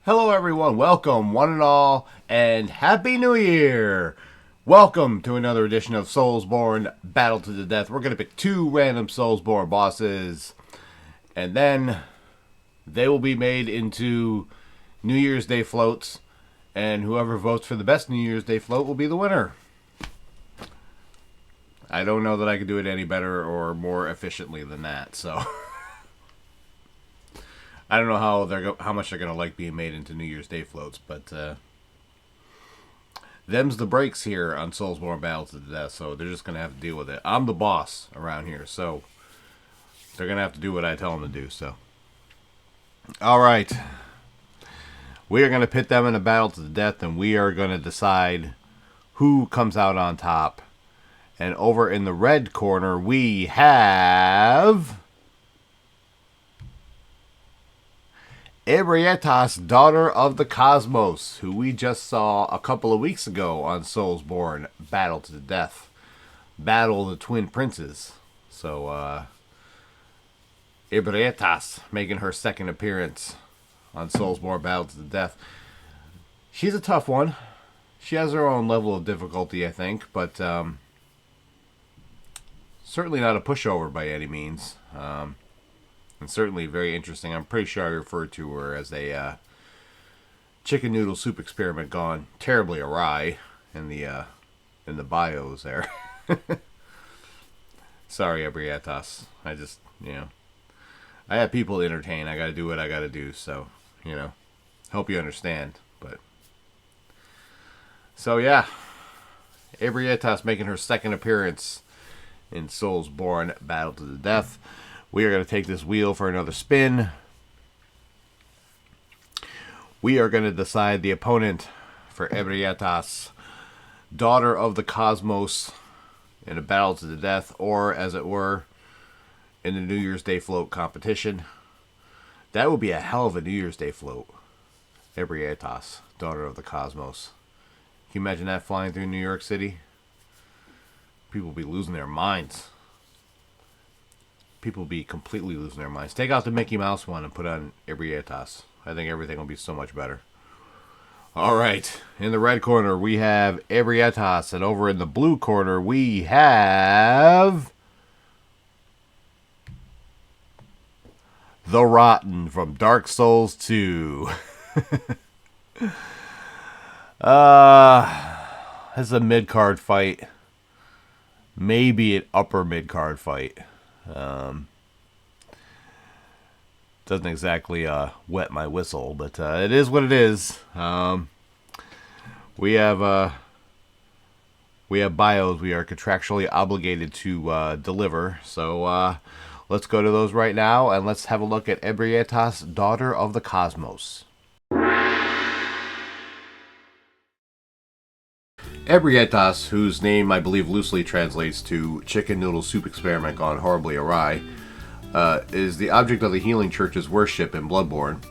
Hello everyone, welcome one and all, and Happy New Year! Welcome to another edition of SoulsBorne Battle to the Death. We're going to pick two random SoulsBorne bosses, and then they will be made into New Year's Day floats, and whoever votes for the best New Year's Day float will be the winner. I don't know that I could do it any better or more efficiently than that, so... I don't know how much they're going to like being made into New Year's Day floats, but them's the breaks here on SoulsBorne Battle to the Death, so they're just going to have to deal with it. I'm the boss around here, so they're going to have to do what I tell them to do, so. Alright. We are going to pit them in a battle to the death, and we are going to decide who comes out on top. And over in the red corner, we have... Ebrietas, Daughter of the Cosmos, who we just saw a couple of weeks ago on SoulsBorne Battle to the Death. Battle of the Twin Princes. So, Ebrietas making her second appearance on SoulsBorne Battle to the Death. She's a tough one. She has her own level of difficulty, I think, but certainly not a pushover by any means. And certainly very interesting. I'm pretty sure I referred to her as a chicken noodle soup experiment gone terribly awry in the bios there. Sorry, Ebrietas. I just, I have people to entertain. I got to do what I got to do. So, hope you understand. But so yeah, Ebrietas making her second appearance in SoulsBorne Battle to the Death. We are going to take this wheel for another spin. We are going to decide the opponent for Ebrietas, Daughter of the Cosmos, in a battle to the death, or, as it were, in the New Year's Day float competition. That would be a hell of a New Year's Day float. Ebrietas, Daughter of the Cosmos. Can you imagine that flying through New York City? People would be losing their minds. People will be completely losing their minds. Take out the Mickey Mouse one and put on Ebrietas. I think everything will be so much better. Alright, in the red corner we have Ebrietas, and over in the blue corner we have... The Rotten from Dark Souls 2. This is a mid-card fight. Maybe an upper mid-card fight. Doesn't exactly wet my whistle, but it is what it is. We have bios we are contractually obligated to deliver, so let's go to those right now, and let's have a look at Ebrietas, Daughter of the Cosmos. Ebrietas, whose name I believe loosely translates to chicken noodle soup experiment gone horribly awry, is the object of the Healing Church's worship in Bloodborne.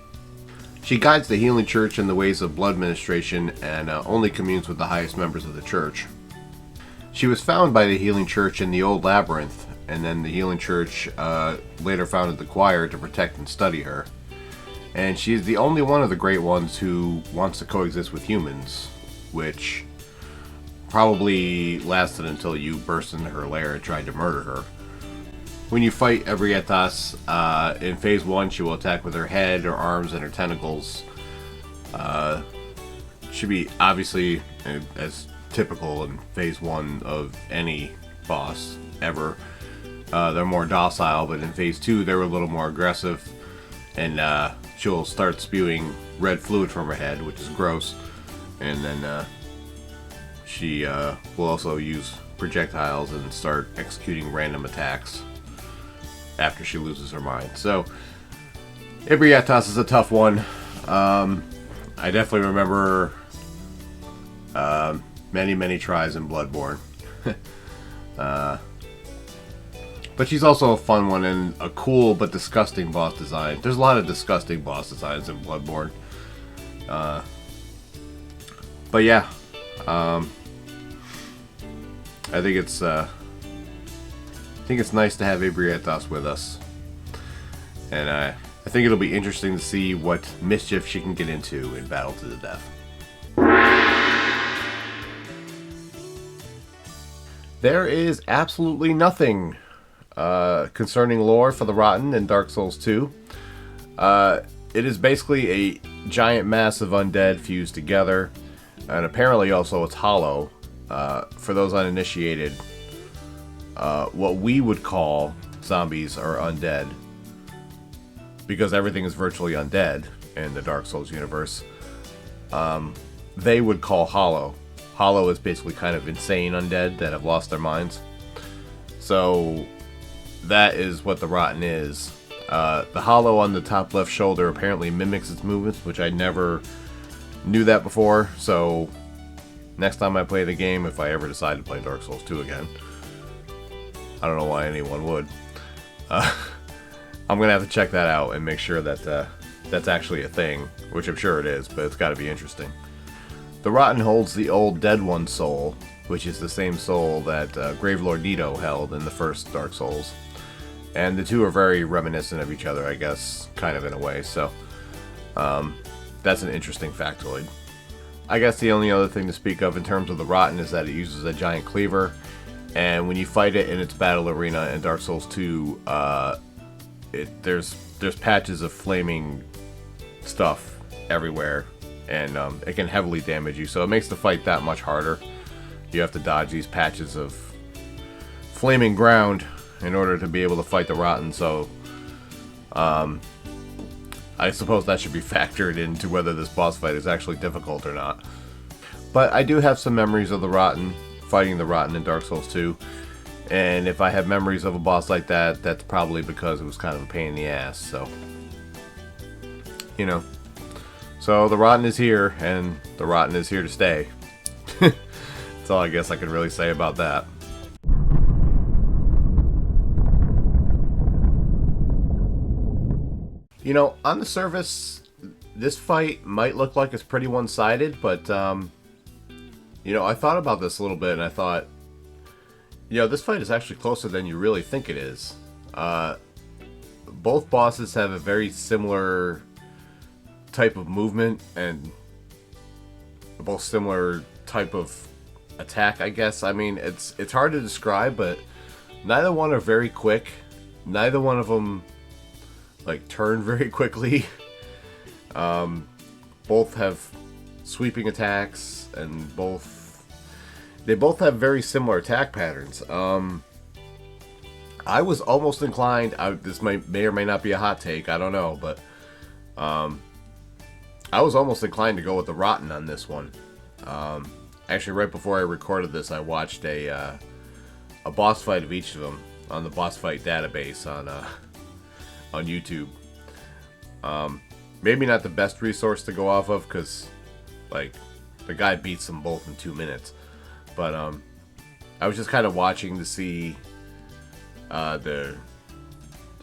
She guides the Healing Church in the ways of blood ministration and only communes with the highest members of the church. She was found by the Healing Church in the Old Labyrinth, and then the Healing Church later founded the choir to protect and study her. And she is the only one of the Great Ones who wants to coexist with humans, which probably lasted until you burst into her lair and tried to murder her. When you fight Ebrietas, in Phase 1, she will attack with her head, her arms, and her tentacles. Should be obviously as typical in Phase 1 of any boss ever. They're more docile, but in Phase 2 they were a little more aggressive, and she'll start spewing red fluid from her head, which is gross, and then she will also use projectiles and start executing random attacks after she loses her mind. So, Ebrietas is a tough one. I definitely remember many tries in Bloodborne. But she's also a fun one and a cool but disgusting boss design. There's a lot of disgusting boss designs in Bloodborne. But yeah, I think it's nice to have Ebrietas with us, and I I think it'll be interesting to see what mischief she can get into in Battle to the Death. There is absolutely nothing concerning lore for the Rotten in Dark Souls 2. It is basically a giant mass of undead fused together, and apparently also it's hollow. For those uninitiated, what we would call zombies are undead, because everything is virtually undead in the Dark Souls universe. They would call hollow. Hollow is basically kind of insane undead that have lost their minds. So that is what the Rotten is. The hollow on the top left shoulder apparently mimics its movements, which I never knew that before. So next time I play the game, if I ever decide to play Dark Souls 2 again, I don't know why anyone would. I'm going to have to check that out and make sure that that's actually a thing, which I'm sure it is, but it's got to be interesting. The Rotten holds the old Dead One soul, which is the same soul that Gravelord Nito held in the first Dark Souls. And the two are very reminiscent of each other, I guess, kind of in a way, so that's an interesting factoid. I guess the only other thing to speak of in terms of the Rotten is that it uses a giant cleaver, and when you fight it in its battle arena in Dark Souls 2, there's patches of flaming stuff everywhere, and it can heavily damage you, so it makes the fight that much harder. You have to dodge these patches of flaming ground in order to be able to fight the Rotten, so I suppose that should be factored into whether this boss fight is actually difficult or not. But I do have some memories of the Rotten, fighting the Rotten in Dark Souls 2, and if I have memories of a boss like that, that's probably because it was kind of a pain in the ass, so, you know. So the Rotten is here, and the Rotten is here to stay. That's all I guess I can really say about that. You know, on the surface, this fight might look like it's pretty one-sided, but, you know, I thought about this a little bit, and I thought, you know, this fight is actually closer than you really think it is. Both bosses have a very similar type of movement, and both similar type of attack, I guess. I mean, it's hard to describe, but neither one are very quick. Neither one of them like turn very quickly. Both have sweeping attacks, and they both have very similar attack patterns. I was almost inclined, this may or may not be a hot take, I don't know, but I was almost inclined to go with the Rotten on this one. Actually, right before I recorded this, I watched a boss fight of each of them on the boss fight database on YouTube. Maybe not the best resource to go off of, because like the guy beats them both in 2 minutes. But I was just kind of watching to see the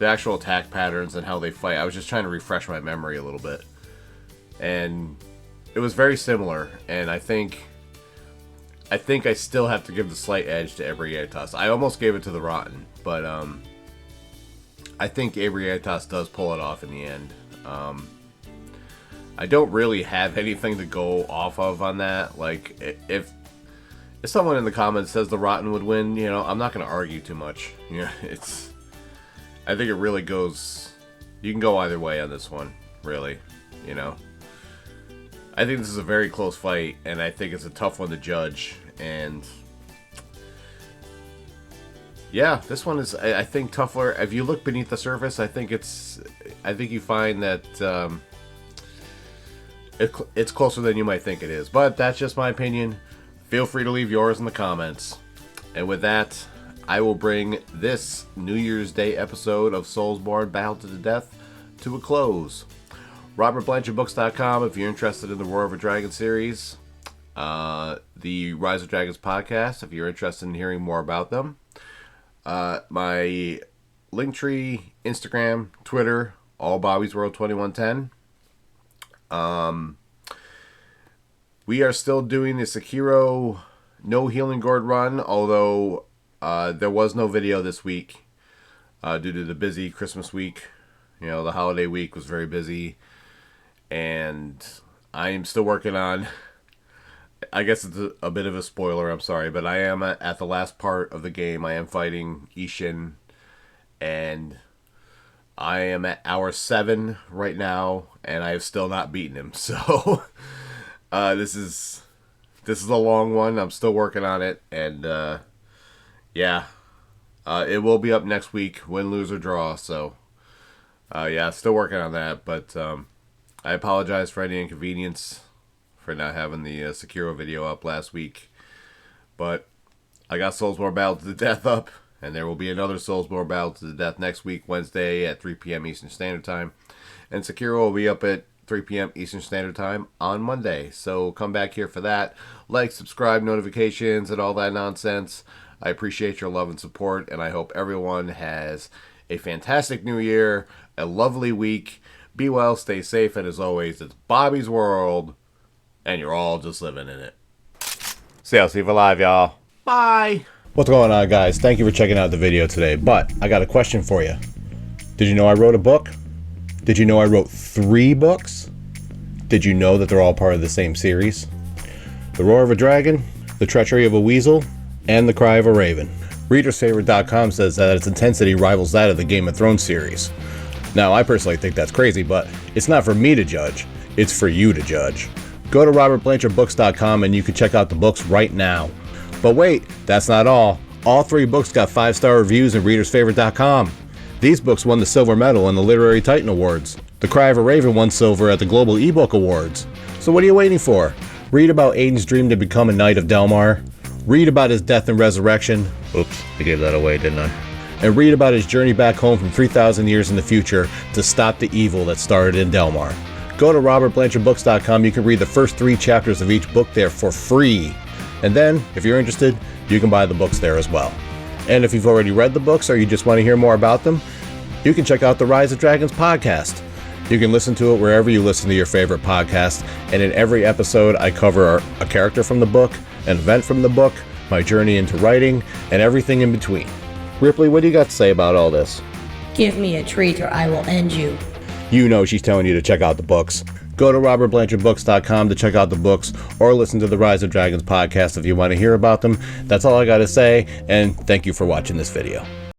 actual attack patterns and how they fight. I was just trying to refresh my memory a little bit, and it was very similar. And I think I still have to give the slight edge to Ebrietas. I almost gave it to the Rotten, but I think Ebrietas does pull it off in the end. I don't really have anything to go off of on that. Like, if someone in the comments says the Rotten would win, you know, I'm not going to argue too much. You know, I think it really goes, you can go either way on this one, really, you know. I think this is a very close fight, and I think it's a tough one to judge, and yeah, this one is, I think, tougher. If you look beneath the surface, I think you find that it's closer than you might think it is. But that's just my opinion. Feel free to leave yours in the comments. And with that, I will bring this New Year's Day episode of SoulsBorne Battle to the Death to a close. RobertBlanchardBooks.com if you're interested in the Roar of a Dragon series. The Rise of Dragons podcast if you're interested in hearing more about them. My Linktree, Instagram, Twitter, all Bobby's World 2110. We are still doing the Sekiro No Healing Gourd run, although there was no video this week due to the busy Christmas week You know, the holiday week was very busy, and I am still working on, I guess it's a bit of a spoiler, I'm sorry, but I am at the last part of the game. I am fighting Ishin, and I am at hour 7 right now, and I have still not beaten him. So this is a long one. I'm still working on it, and yeah, it will be up next week, win, lose, or draw. So yeah, still working on that, but I apologize for any inconvenience for not having the Sekiro video up last week, but I got SoulsBorne Battle to the Death up. And there will be another SoulsBorne Battle to the Death next week, Wednesday at 3 p.m. Eastern Standard Time. And Sekiro will be up at 3 p.m. Eastern Standard Time on Monday. So come back here for that. Like, subscribe, notifications, and all that nonsense. I appreciate your love and support, and I hope everyone has a fantastic new year, a lovely week. Be well, stay safe, and as always, it's Bobby's World, and you're all just living in it. See you live, y'all. Bye! What's going on, guys? Thank you for checking out the video today, but I got a question for you. Did you know I wrote a book? Did you know I wrote 3 books? Did you know that they're all part of the same series? The Roar of a Dragon, The Treachery of a Weasel, and The Cry of a Raven. ReadersFavorite.com says that its intensity rivals that of the Game of Thrones series. Now, I personally think that's crazy, but it's not for me to judge. It's for you to judge. Go to RobertBlanchardBooks.com and you can check out the books right now. But wait, that's not all. All 3 books got 5-star reviews in ReadersFavorite.com. These books won the Silver Medal in the Literary Titan Awards. The Cry of a Raven won Silver at the Global eBook Awards. So what are you waiting for? Read about Aiden's dream to become a Knight of Delmar. Read about his death and resurrection. Oops, I gave that away, didn't I? And read about his journey back home from 3,000 years in the future to stop the evil that started in Delmar. Go to RobertBlanchardBooks.com. You can read the first 3 chapters of each book there for free. And then, if you're interested, you can buy the books there as well. And if you've already read the books or you just want to hear more about them, you can check out the Rise of Dragons podcast. You can listen to it wherever you listen to your favorite podcast. And in every episode, I cover a character from the book, an event from the book, my journey into writing, and everything in between. Ripley, what do you got to say about all this? Give me a treat or I will end you. You know she's telling you to check out the books. Go to RobertBlanchardBooks.com to check out the books or listen to the Rise of Dragons podcast if you want to hear about them. That's all I got to say, and thank you for watching this video.